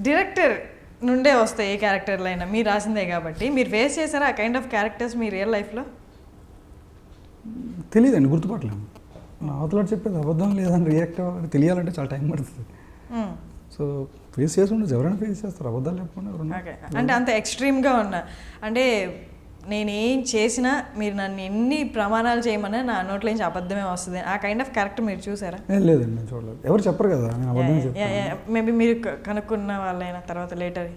Director నుండే వస్తాయి ఏ క్యారెక్టర్లు అయినా, మీరు రాసిందే కాబట్టి. మీరు ఫేస్ చేశారా ఆ kind of characters me real లైఫ్లో? తెలియదండి, గుర్తుపట్టలేము. నా అవతల చెప్పేది అబద్ధం లేదని రియాక్ట్ అవ్వాలంటే తెలియాలంటే చాలా టైం పడుతుంది. సో ఫేస్ చేసి ఉండదు, ఎవరైనా ఫేస్ చేస్తారు, అబద్ధాలు లేకుండా ఎవరైనా. అంటే అంత ఎక్స్ట్రీమ్గా ఉన్నా, అంటే నేనేం చేసినా మీరు నన్ను ఎన్ని ప్రమాణాలు చేయమన్నా నా నోట్లో నుంచి అబద్ధమే వస్తుంది, ఆ కైండ్ ఆఫ్ క్యారెక్టర్ మీరు చూసారా? లేదండి, నేను చూడలేదు. ఎవరు చెప్పరు కదా నేను అబద్ధం చెప్తాను. మేబీ మీరు కనుక్కున్న వాళ్ళైనా తర్వాత లేటర్?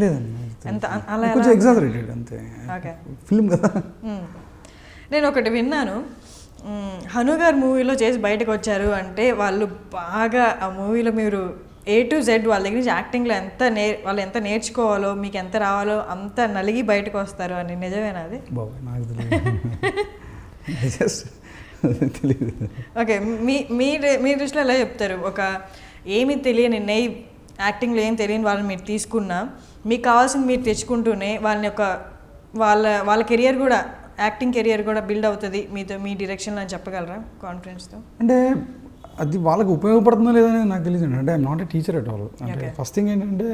లేదండి, ఎంత అలా కొంచెం ఎగ్జాజరేటెడ్ అంతే. ఓకే, ఫిల్మ్ కదా. నేను ఒకటి విన్నాను, హనుగారు మూవీలో చేసి బయటకు వచ్చారు అంటే వాళ్ళు బాగా ఆ మూవీలో మీరు A to Z వాళ్ళ దగ్గర నుంచి యాక్టింగ్లో వాళ్ళు ఎంత నేర్చుకోవాలో, మీకు ఎంత రావాలో అంత నలిగి బయటకు వస్తారు అని. నిజమేనా అది? బాబా నాకు తెలియదు. ఓకే, మీ దృష్టిలో ఎలా చెప్తారు? ఒక ఏమీ తెలియని యాక్టింగ్లో ఏం తెలియని వాళ్ళని మీరు తీసుకున్నా, మీకు కావాల్సింది మీరు తెచ్చుకుంటూనే వాళ్ళని వాళ్ళ కెరియర్ కూడా, యాక్టింగ్ కెరియర్ కూడా బిల్డ్ అవుతుంది మీ డైరెక్షన్లో అని చెప్పగలరా కాన్ఫిడెన్స్తో? అంటే అది వాళ్ళకి ఉపయోగపడుతుందో లేదని నాకు తెలియదు. అంటే I'm not a teacher at all. అంటే ఫస్ట్ థింగ్ ఏంటంటే,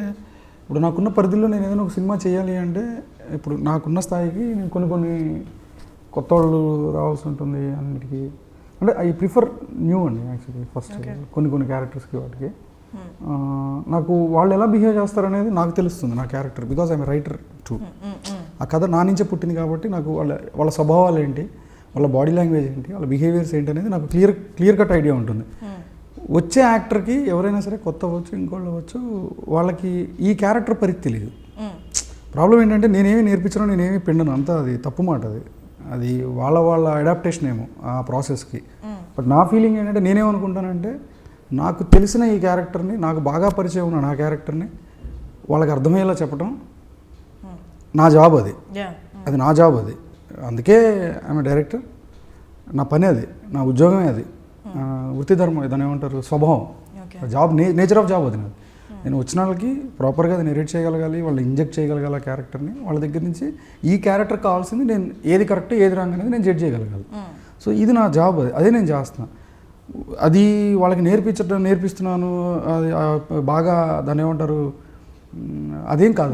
ఇప్పుడు నాకున్న పరిధిలో నేను ఏదైనా ఒక సినిమా చేయాలి అంటే, ఇప్పుడు నాకున్న స్థాయికి నేను కొన్ని కొత్త వాళ్ళు రావాల్సి ఉంటుంది అన్నిటికీ. అంటే ఐ ప్రిఫర్ న్యూ అండి యాక్చువల్లీ. ఫస్ట్ కొన్ని క్యారెక్టర్స్కి వాటికి నాకు వాళ్ళు ఎలా బిహేవ్ చేస్తారనేది నాకు తెలుస్తుంది, నా character, because I'm writer two. ఆ కథ నా నుంచే పుట్టింది కాబట్టి నాకు వాళ్ళ స్వభావాలు ఏంటి, వాళ్ళ బాడీ లాంగ్వేజ్ ఏంటి, వాళ్ళ బిహేవియర్స్ ఏంటి అనేది నాకు క్లియర్ కట్ ఐడియా ఉంటుంది. వచ్చే యాక్టర్కి ఎవరైనా సరే కొత్త అవ్వచ్చు, ఇంకోళ్ళు అవ్వచ్చు, వాళ్ళకి ఈ క్యారెక్టర్ పరిధి తెలియదు. ప్రాబ్లం ఏంటంటే నేనేమి నేర్పించను, నేనేమి పిండను, అంతా అది తప్పు మాట. అది వాళ్ళ అడాప్టేషన్ ఏమో ఆ ప్రాసెస్కి. బట్ నా ఫీలింగ్ ఏంటంటే, నేనేమనుకుంటానంటే, నాకు తెలిసిన ఈ క్యారెక్టర్ని, నాకు బాగా పరిచయం ఉన్న నా క్యారెక్టర్ని వాళ్ళకి అర్థమయ్యేలా చెప్పడం నా జాబ్. అది నా జాబ్. అది అందుకే ఆమె డైరెక్టర్, నా పని అది, నా ఉద్యోగమే అది, వృత్తి ధర్మం, దాని ఏమంటారు, స్వభావం, జాబ్, నేచర్ ఆఫ్ జాబ్ అది నాది. నేను వచ్చిన వాళ్ళకి ప్రాపర్గా అది నెరేట్ చేయగలగాలి, వాళ్ళు ఇంజెక్ట్ చేయగలగాలి ఆ క్యారెక్టర్ని. వాళ్ళ దగ్గర నుంచి ఈ క్యారెక్టర్ కావాల్సింది నేను ఏది కరెక్ట్ ఏది రాంగ్ అనేది నేను జడ్జ్ చేయగలగాలి. సో ఇది నా జాబ్, అదే నేను చేస్తున్నాను. అది వాళ్ళకి నేర్పిస్తున్నాను, అది బాగా దాన్ని ఏమంటారు, అదేం కాదు,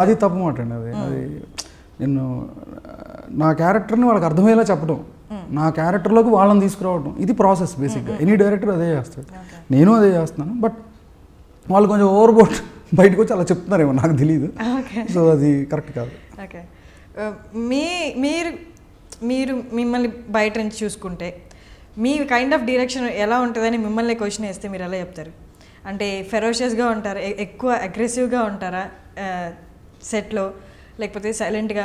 అది తప్పు మాట అండి. అది నేను నా క్యారెక్టర్ని వాళ్ళకి అర్థమయ్యేలా చెప్పడం, నా క్యారెక్టర్లోకి వాళ్ళని తీసుకురావడం, ఇది ప్రాసెస్ బేసిక్గా. ఎనీ డైరెక్టర్ అదే చేస్తాడు, నేను అదే చేస్తున్నాను. బట్ వాళ్ళు కొంచెం ఓవర్బోట్ బయటకు వచ్చి అలా చెప్తున్నారేమో, నాకు తెలియదు. సో అది కరెక్ట్ కాదు. ఓకే, మీరు మిమ్మల్ని బయట నుంచి చూసుకుంటే మీ కైండ్ ఆఫ్ డైరెక్షన్ ఎలా ఉంటుందని మిమ్మల్ని క్వశ్చన్ వేస్తే మీరు ఎలా చెప్తారు? అంటే ఫెరోషియస్గా ఉంటారా, ఎక్కువ అగ్రెసివ్గా ఉంటారా సెట్లో, లేకపోతే సైలెంట్గా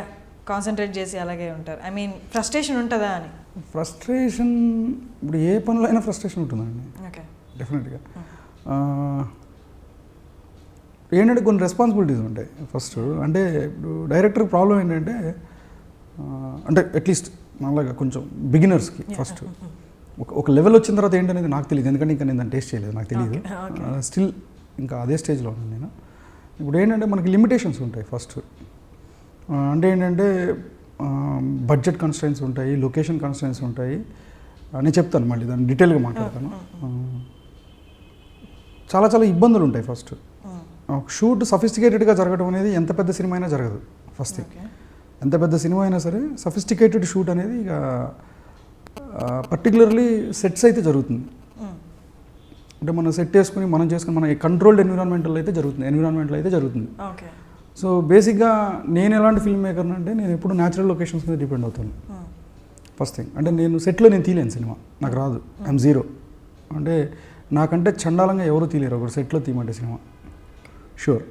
కాన్సన్ట్రేట్ చేసి అలాగే ఉంటారు? ఐ మీన్ ఫ్రస్ట్రేషన్ ఉంటుందా అని. ఫ్రస్ట్రేషన్ ఇప్పుడు ఏ పనిలో అయినా ఫ్రస్ట్రేషన్ ఉంటుందండి. ఓకే, డెఫినెట్గా. ఏంటంటే కొన్ని రెస్పాన్సిబిలిటీస్ ఉంటాయి ఫస్ట్. అంటే ఇప్పుడు డైరెక్టర్ ప్రాబ్లం ఏంటంటే, అంటే అట్లీస్ట్ అలాగా కొంచెం బిగినర్స్కి ఫస్ట్ ఒక లెవెల్ వచ్చిన తర్వాత ఏంటనేది నాకు తెలియదు, ఎందుకంటే ఇంకా నేను దాన్ని టేస్ట్ చేయలేదు, నాకు తెలియదు. స్టిల్ ఇంకా అదే స్టేజ్లో ఉన్నాను నేను. ఇప్పుడు ఏంటంటే మనకి లిమిటేషన్స్ ఉంటాయి ఫస్ట్. అంటే ఏంటంటే బడ్జెట్ కన్స్ట్రెంట్స్ ఉంటాయి, లొకేషన్ కన్స్ట్రెంట్స్ ఉంటాయి. నేను చెప్తాను, మళ్ళీ దాన్ని డీటెయిల్గా మాట్లాడతాను. చాలా ఇబ్బందులు ఉంటాయి ఫస్ట్. షూట్ సఫిస్టికేటెడ్గా జరగడం అనేది ఎంత పెద్ద సినిమా అయినా జరగదు. ఫస్ట్ థింగ్, ఎంత పెద్ద సినిమా అయినా సరే సఫిస్టికేటెడ్ షూట్ అనేది ఇక పర్టికులర్లీ సెట్స్ అయితే జరుగుతుంది. అంటే మనం సెట్ వేసుకుని మనం చేసుకుని మన కంట్రోల్డ్ ఎన్విరాన్మెంట్లో అయితే జరుగుతుంది. సో బేసిక్గా నేను ఎలాంటి ఫిల్మ్ మేకర్ అంటే, నేను ఎప్పుడు న్యాచురల్ లొకేషన్స్ మీద డిపెండ్ అవుతాను ఫస్ట్ థింగ్. అంటే నేను సెట్లో నేను తీలేను సినిమా, నాకు రాదు, ఐఎమ్ జీరో. అంటే నాకంటే చండాలంగా ఎవరు తీలేరు ఒకటి సెట్లో తీయమంటే సినిమా, షూర్.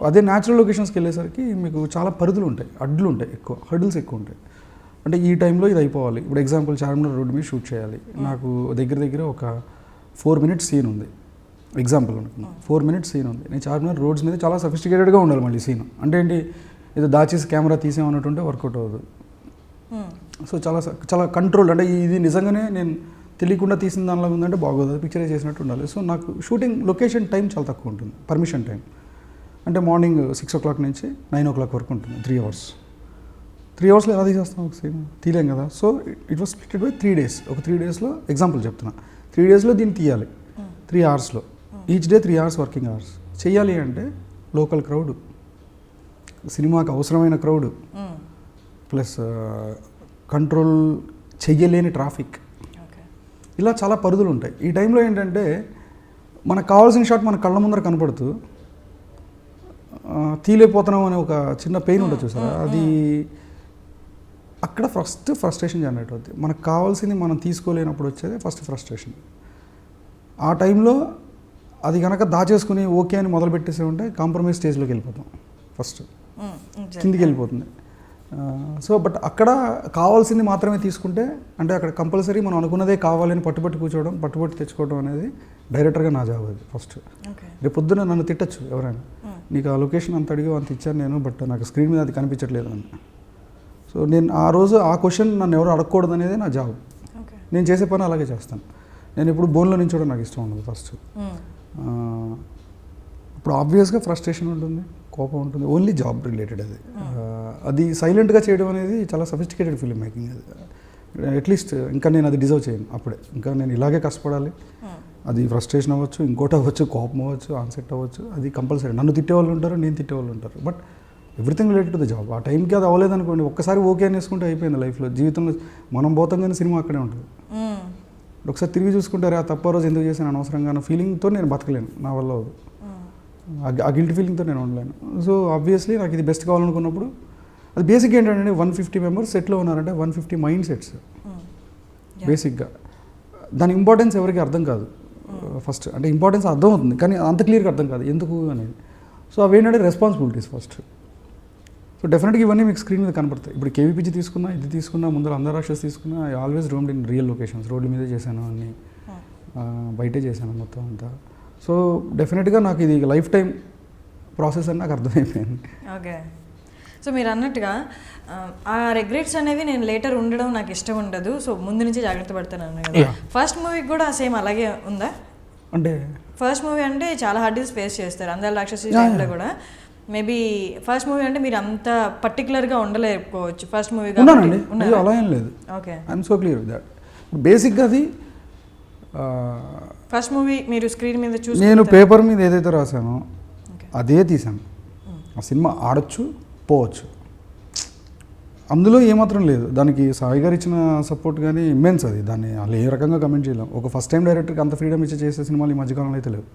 అదే న్యాచురల్ లొకేషన్స్కి వెళ్ళేసరికి మీకు చాలా పరిధులు ఉంటాయి, అడ్లు ఉంటాయి, హర్డిల్స్ ఎక్కువ ఉంటాయి. అంటే ఈ టైంలో ఇది అయిపోవాలి. ఇప్పుడు ఎగ్జాంపుల్ చార్మినార్ రోడ్ మీద షూట్ చేయాలి, నాకు దగ్గర ఒక 4 minutes సీన్ ఉంది. ఎగ్జాంపుల్ అనుకున్నా 4 minutes సీన్ ఉంది. నేను చార్మినార్ రోడ్స్ మీద చాలా సఫిస్టికేటెడ్గా ఉండాలి మళ్ళీ సీన్. అంటే ఏంటి, ఏదో దాచేసి కెమెరా తీసేమన్నట్టుంటే వర్కౌట్ అవ్వదు. సో చాలా కంట్రోల్, అంటే ఇది నిజంగానే నేను తెలియకుండా తీసిన దానిలో ఉందంటే బాగోదు, పిక్చరే చేసినట్టు ఉండాలి. సో నాకు షూటింగ్ లొకేషన్ టైం చాలా తక్కువ ఉంటుంది, పర్మిషన్ టైం. అంటే మార్నింగ్ 6 o'clock నుంచి 9 o'clock వరకు ఉంటుంది, 3 hours. 3 hours ఎలా తీసేస్తాం ఒక సీన్, తీయలేం కదా. So it was splitted by 3 days. ఒక 3 daysలో ఎగ్జాంపుల్ చెప్తున్నా, 3 daysలో దీన్ని తీయాలి. 3 అవర్స్లో, each day 3 hours working hours చెయ్యాలి అంటే లోకల్ క్రౌడ్, సినిమాకి అవసరమైన క్రౌడ్, ప్లస్ కంట్రోల్ చెయ్యలేని ట్రాఫిక్, ఇలా చాలా పరిధులు ఉంటాయి. ఈ టైంలో ఏంటంటే మనకు కావాల్సిన షాట్ మన కళ్ళ ముందర కనపడుతూ తీలేకపోతున్నాం అనే ఒక చిన్న పెయిన్ ఉంటుంది చూసారా, అది అక్కడ ఫ్రస్ట్రేషన్ జనరేట్ అవుతుంది. మనకు కావాల్సింది మనం తీసుకోలేనప్పుడు వచ్చేది ఫస్ట్ ఫ్రస్ట్రేషన్. ఆ టైంలో అది కనుక దాచేసుకుని ఓకే అని మొదలు పెట్టేసి ఉంటే కాంప్రమైజ్ స్టేజ్లోకి వెళ్ళిపోతాం, ఫస్ట్ కిందికి వెళ్ళిపోతుంది. సో బట్ అక్కడ కావాల్సింది మాత్రమే తీసుకుంటే, అంటే అక్కడ కంపల్సరీ మనం అనుకున్నదే కావాలని పట్టుబట్టి కూర్చోవడం, పట్టుబట్టి తెచ్చుకోవడం అనేది డైరెక్టర్గా నా జాబ్ అది ఫస్ట్. రేపు పొద్దున నన్ను తిట్టచ్చు ఎవరైనా, నీకు ఆ లొకేషన్ అంత అడిగావు అంత ఇచ్చాను నేను, బట్ నాకు స్క్రీన్ మీద అది కనిపించట్లేదు అని. సో నేను ఆ రోజు ఆ క్వశ్చన్ నన్ను ఎవరు అడగకూడదు అనేది నా జాబ్. నేను చేసే పని అలాగే చేస్తాను. నేను ఇప్పుడు బోన్లో నించోవడం నాకు ఇష్టం ఉండదు ఫస్ట్. ఇప్పుడు ఆబ్వియస్గా ఫ్రస్ట్రేషన్ ఉంటుంది, కోపం ఉంటుంది, ఓన్లీ జాబ్ రిలేటెడ్ అది. అది సైలెంట్గా చేయడం అనేది చాలా సఫిస్టికేటెడ్ ఫిల్మ్ మేకింగ్ అది. అట్లీస్ట్ ఇంకా నేను అది డిజర్వ్ చేయను అప్పుడే, ఇంకా నేను ఇలాగే కష్టపడాలి. అది ఫ్రస్ట్రేషన్ అవ్వచ్చు, ఇంకోటి అవ్వచ్చు, కోపం అవ్వచ్చు, ఆన్సెట్ అవ్వచ్చు, అది కంపల్సరీ. నన్ను తిట్టేవాళ్ళు ఉంటారు, నేను తిట్టేవాళ్ళు ఉంటారు, but everything related to the job. ఆ టైంకి అది అవ్వలేదు అనుకోండి, ఒక్కసారి ఓకే అనేసుకుంటే అయిపోయింది లైఫ్లో. జీవితంలో మనం పోతాం కానీ సినిమా అక్కడే ఉంటుంది. ఒకసారి తిరిగి చూసుకుంటారు, ఆ తప్ప రోజు ఎందుకు చేశాను అనవసరంగా అన్న ఫీలింగ్తో నేను బతకలేను, నా వల్ల అవ్వదు. ఆ గిల్ట్ ఫీలింగ్తో నేను ఉండలేను. సో ఆబ్వియస్లీ నాకు ఇది బెస్ట్ కావాలనుకున్నప్పుడు, అది బేసిక్ ఏంటంటే 150 మెంబర్స్ సెట్లో ఉన్నారంటే 150 మైండ్ సెట్స్ బేసిక్గా. దాని ఇంపార్టెన్స్ ఎవరికి అర్థం కాదు ఫస్ట్. అంటే ఇంపార్టెన్స్ అర్థం అవుతుంది కానీ అంత క్లియర్గా అర్థం కాదు ఎందుకు అనేది. సో అవి ఏంటంటే రెస్పాన్సిబిలిటీస్ ఫస్ట్. సో డెఫినెట్గా ఇవన్నీ మీకు స్క్రీన్ మీద కనపడతాయి. ఇప్పుడు కేవీపీజీ తీసుకున్నా, ఇది తీసుకున్నా, ముందర అందర్ రాక్షస్ తీసుకున్నా, I always roamed in real locations. రోడ్ల మీదే చేశాను అన్నీ, బయటే చేశాను మొత్తం అంతా. సో డెఫినెట్గా నాకు ఇది లైఫ్ టైం ప్రాసెస్ అని నాకు అర్థమైపోయింది. ఓకే. సో మీరు అన్నట్టుగా ఆ రిగ్రెట్స్ అనేవి నేను లేటర్ ఉండడం నాకు ఇష్టం ఉండదు, సో ముందు నుంచి జాగ్రత్త పడతాను కదా. ఫస్ట్ మూవీకి కూడా సేమ్ అలాగే ఉందా? అంటే ఫస్ట్ మూవీ అంటే చాలా హార్డ్ ఫేస్ చేస్తారు అందరు రాక్షసి టైంలో కూడా. మేబీ ఫస్ట్ మూవీ అంటే మీరు అంత పర్టికులర్గా ఉండలేకపోవచ్చు. ఫస్ట్ మూవీ ఉన్నానండి, అలా ఏం లేదు. Okay, I'm so clear with that. బేసిక్గా అది ఫస్ట్ మూవీ మీరు స్క్రీన్ మీద చూసి, నేను పేపర్ మీద ఏదైతే రాశానో అదే తీశాను. ఆ సినిమా ఆడొచ్చు, పోవచ్చు, అందులో ఏమాత్రం లేదు. దానికి సాయి గారు ఇచ్చిన సపోర్ట్ కానీ ఇమ్మెన్స్. అది దాన్ని వాళ్ళు ఏ రకంగా కమెంట్ చేయలేం. ఒక ఫస్ట్ టైం డైరెక్టర్కి అంత ఫ్రీడమ్ ఇచ్చి చేసే సినిమాలు ఈ మధ్యకాలంలో అయితే లేవు.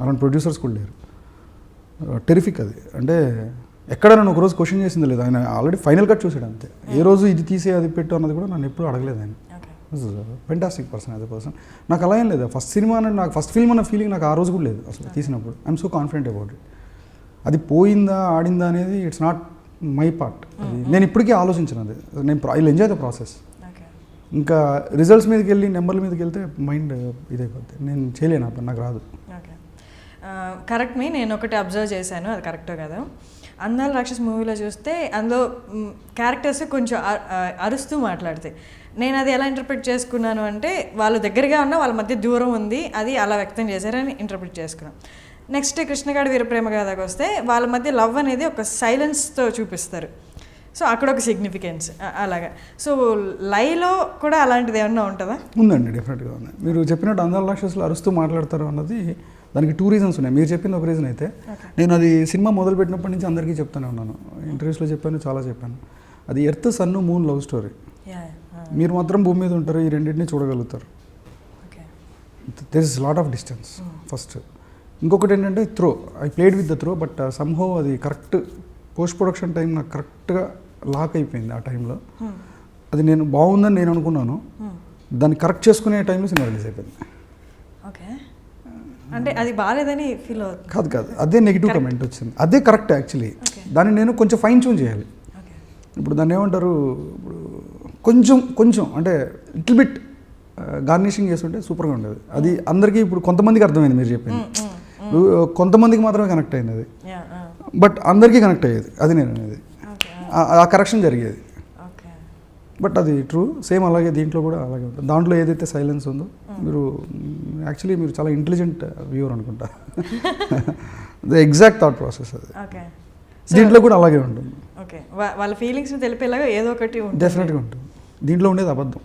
అలాంటి ప్రొడ్యూసర్స్ కూడా లేరు. టెరిఫిక్ అది. అంటే ఎక్కడ నన్ను ఒకరోజు క్వశ్చన్ చేసింది లేదు. ఆయన ఆల్రెడీ ఫైనల్ కట్ చూసాడు అంతే. ఏ రోజు ఇది తీసే అది పెట్టు అన్నది కూడా నన్ను ఎప్పుడు అడగలేదు ఆయన. Fantastic person as a person. నాకు అలా ఏం లేదు. ఫస్ట్ సినిమా అని నాకు ఫస్ట్ ఫిల్మ్ అన్న ఫీలింగ్ నాకు ఆ రోజు కూడా లేదు అసలు తీసినప్పుడు. I'm so confident about it. అది పోయిందా ఆడిందా అనేది ఇట్స్ నాట్ మై పార్ట్. నేను ఇప్పటికీ ఆలోచించిన అది. నేను I will enjoy the process. ఇంకా రిజల్ట్స్ మీదకి వెళ్ళి నెంబర్ల మీదకి వెళ్తే మైండ్ ఇదైపోద్ది. నేను చేయలేను అప్పుడు, నాకు రాదు. Okay, correct. నేను ఒకటి అబ్జర్వ్ చేశాను, అది కరెక్టో కదా. అందాల రాక్షస్ మూవీలో చూస్తే అందులో క్యారెక్టర్స్ కొంచెం అరుస్తూ మాట్లాడతాయి. నేను అది ఎలా ఇంటర్ప్రిట్ చేసుకున్నాను అంటే వాళ్ళు దగ్గరగా ఉన్న వాళ్ళ మధ్య దూరం ఉంది, అది అలా వ్యక్తం చేశారని ఇంటర్ప్రిట్ చేసుకున్నాను. నెక్స్ట్ కృష్ణగాడి వీరప్రేమ గాథకు వస్తే వాళ్ళ మధ్య లవ్ అనేది ఒక సైలెన్స్తో చూపిస్తారు. సో అక్కడ ఒక సిగ్నిఫికెన్స్ అలాగా. సో లైవ్లో కూడా అలాంటిది ఏమన్నా ఉంటుందా? ఉందండి, డెఫినెట్గా ఉంది. మీరు చెప్పినట్టు అందాల రాక్షసులు అరుస్తూ మాట్లాడతారు అన్నది దానికి 2 రీజన్స్ ఉన్నాయి. మీరు చెప్పింది ఒక రీజన్ అయితే, నేను అది సినిమా మొదలుపెట్టినప్పటి నుంచి అందరికీ చెప్తూనే ఉన్నాను, ఇంటర్వ్యూస్లో చెప్పాను, చాలా చెప్పాను. అది earth sun moon love story. మీరు మాత్రం భూమి మీద ఉంటారు, ఈ రెండింటిని చూడగలుగుతారు. There is lot of distance first. ఇంకొకటి ఏంటంటే throw, I played with the throw, but somehow అది కరెక్ట్ పోస్ట్ ప్రొడక్షన్ టైం నాకు కరెక్ట్గా లాక్ అయిపోయింది ఆ టైంలో. అది నేను బాగుందని నేను అనుకున్నాను, దాన్ని కరెక్ట్ చేసుకునే టైంలో సినిమా రిలీజ్ అయిపోయింది. ఓకే, అంటే అది బాగాలేదని ఫీల్ అవుతుంది? కాదు, అదే నెగిటివ్ కమెంట్ వచ్చింది. అదే కరెక్ట్ యాక్చువల్లీ. దాన్ని నేను కొంచెం ఫైన్ ట్యూన్ చేయాలి. ఇప్పుడు దాన్ని ఏమంటారు, ఇప్పుడు కొంచెం అంటే లిటిల్ బిట్ గార్నిషింగ్ చేస్తుంటే సూపర్గా ఉండేది. అది అందరికీ ఇప్పుడు కొంతమందికి అర్థమైంది మీరు చెప్పింది, కొంతమందికి మాత్రమే కనెక్ట్ అయింది అది, బట్ అందరికీ కనెక్ట్ అయ్యేది. అది నేను అనేది ఆ కరెక్షన్ జరిగేది. బట్ అది ట్రూ, సేమ్ అలాగే దీంట్లో కూడా అలాగే ఉంటుంది. దాంట్లో ఏదైతే సైలెన్స్ ఉందో, మీరు యాక్చువల్లీ మీరు చాలా ఇంటెలిజెంట్ వ్యూవర్ అనుకుంటా. ద ఎగ్జాక్ట్ థాట్ ప్రాసెస్ అది. దీంట్లో కూడా అలాగే ఉంటుంది. ఓకే, వాళ్ళ ఫీలింగ్స్ని తెలిపేలాగా ఏదో ఒకటి డెఫినెట్గా ఉంటుంది. దీంట్లో ఉండేది అబద్ధం.